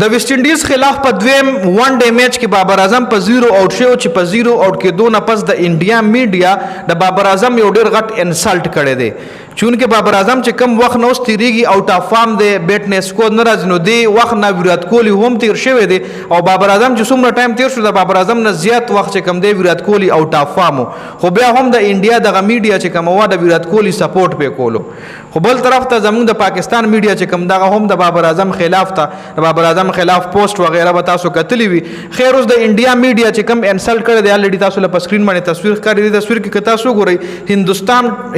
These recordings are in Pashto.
د ویسټ انډیز خلاف په دویم ون ډے میچ کې بابر اعظم په 0 آؤٹ شو چې په 0 آؤٹ کې دونه پس د انډیا میډیا د بابر اعظم یو ډیر غټ انسلټ کړی دی چونکه بابر اعظم چې کم وخت نو ستیریږي آؤٹ اف فارم دی بیټ نه سکور نه راځي نو دی وخت نه ویرات کوهلی هم تیر شوی دی او بابر اعظم چې څومره ټایم تیر شو د بابر اعظم نه زیات وخت چې کم دی ویرات کوهلی آؤٹ اف فارم خو بیا هم د انډیا د میډیا چې کم و د ویرات کوهلی سپورټ په کولو خو بل طرف ته زموږ د پاکستان میډیا چې کم دغه هم د بابر اعظم خلاف ته بابر اعظم خلاف پوسټ وغیرہ به تاسو کتلی وي خیر اوس د انډیا میډیا چې کم انسلټ کړی دی الریډي تاسو له سکرین باندې تصویر ښکاري دی تصویر کې تاسو ګورئ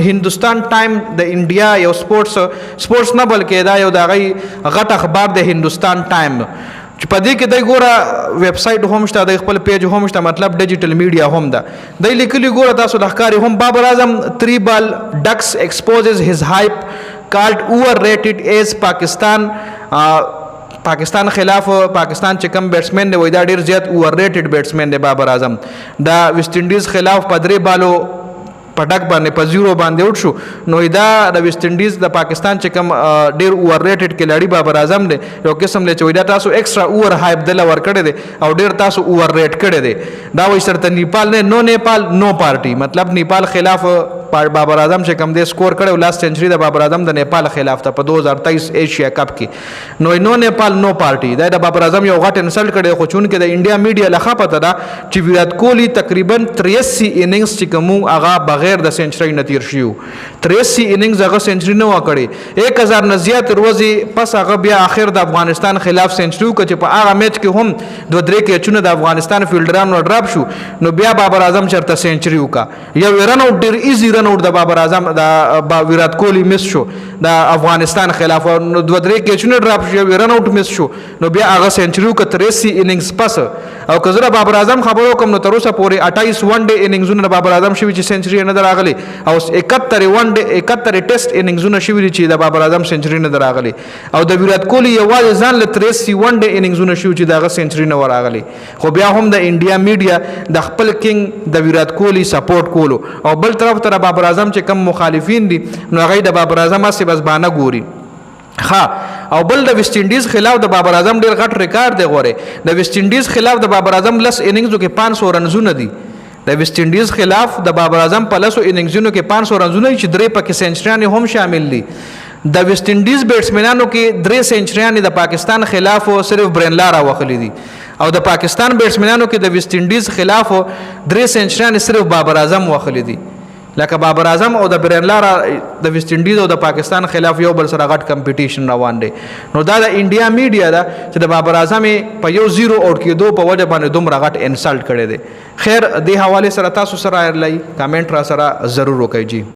هندوستان ټایم د انډیا یو سپورټس نه بلکې دا یو د هغې غټ اخبار د هندوستان ټایم چې په دې کې دی ګوره ویب سایټ هم شته د خپل پیج هم شته مطلب ډیجیټل میډیا هم ده دی لیکلي ګوره تاسو د ښکاري هم بابر اعظم 3 ball ducks exposes his hype called overrated as پاکستان خلاف پاکستان چې کم بیټسمین دی وای دا ډیر زیات اوور ریټډ بیټسمین دی بابر اعظم دا ویسټ انډیز خلاف په 3 بالو پټک باندې په 0 باندې اوټ شو نو دا د ویسټ انډیز د پاکستان چې کم ډیر اوور ریټډ کھلاړي بابر اعظم دی یو قسم له چوي دا تاسو ایکسترا اوور هایپ دل ور کړی دی او ډیر تاسو اوور ریټ کړی دی دا وای سرته نیپال نه نو نیپال نو پارټي مطلب نیپال خلاف بابر اعظم چې کم دی سکور کړو لاست سنچري د بابر اعظم د نیپال خلاف ته په 2023 ایشیا کپ کې نو نیپال نو پارټي دا د بابر اعظم یو غټ انسلټ کړي خو چون کې د انډیا میډیا لخوا پته ده چې ویرات کوهلی تقریبا 83 اننګز چې کوم هغه بغیر د سنچري نه تیر شیو 83 اننګز هغه سنچري نه وکړي 1000 نه زیات ورځې پس هغه بیا اخر د افغانستان خلاف سنچري وکړي چې په هغه میچ کې هم 2-3 کیچونه د افغانستان فیلډرانو ډراپ شو نو بیا بابر اعظم چرته سنچري وکړه یو رن اوټ ډیر ایزی رن اوټ د بابر اعظم د ویرات کوهلی مس شو د افغانستان خلاف نو 2-3 کیچونه ډراپ شو رن اوټ مس شو نو بیا هغه سنچري وکړه 83 اننګز پس او کزره بابر اعظم خبرو کوم نو تر اوسه پورې 28 ون ډے اننګزونه بابر اعظم شوی چې سنچري نه راغلی او 71 ون ډے 71 ټیسټ اننګزونه شوی چې د بابر اعظم سنچري نه راغلی او د ویرات کوهلی یوازې ځان له 83 ون ډے اننګزونه شوی چې دغه سنچري نه راغلی خو بیا هم د انډیا میډیا د خپل کینګ د ویرات کوهلی سپورټ کولو او بل طرف ته بابر اعظم چې کم مخالفین دي نو هغه د بابر اعظم اسی بس بانه ګوري ها او بل د ویسټ انډیز خلاف د بابر اعظم ډیر غټ ریکارډ دی غوره د ویسټ انډیز خلاف د بابر اعظم لس اننګزو کې 500 رنزونه دي د ویسټ انډیز خلاف د بابر اعظم په لسو اننګزونو کې 500 رنزونه چې درې پکې سنچریان هم شامل دي د ویسټ انډیز بیټسمنانو کې 3 سنچریان د پاکستان خلاف صرف برین لارا وخلی دي او د پاکستان بیټسمنانو کې د ویسټ انډیز خلاف 3 سنچریان صرف بابر اعظم وخلی دي لکه بابر اعظم او د برین لارا د ویسټ انډیز او د پاکستان خلاف یو بل سره غټ کمپټیشن روان دی نو دا د انډیا میډیا دا چې د بابر اعظم په یو 0 آؤٹ کې دو په وجه باندې دومره غټ انسلټ کړي دي خیر د حواله سره تاسو سره لای کمنټ را سره ضرور وکړئ جی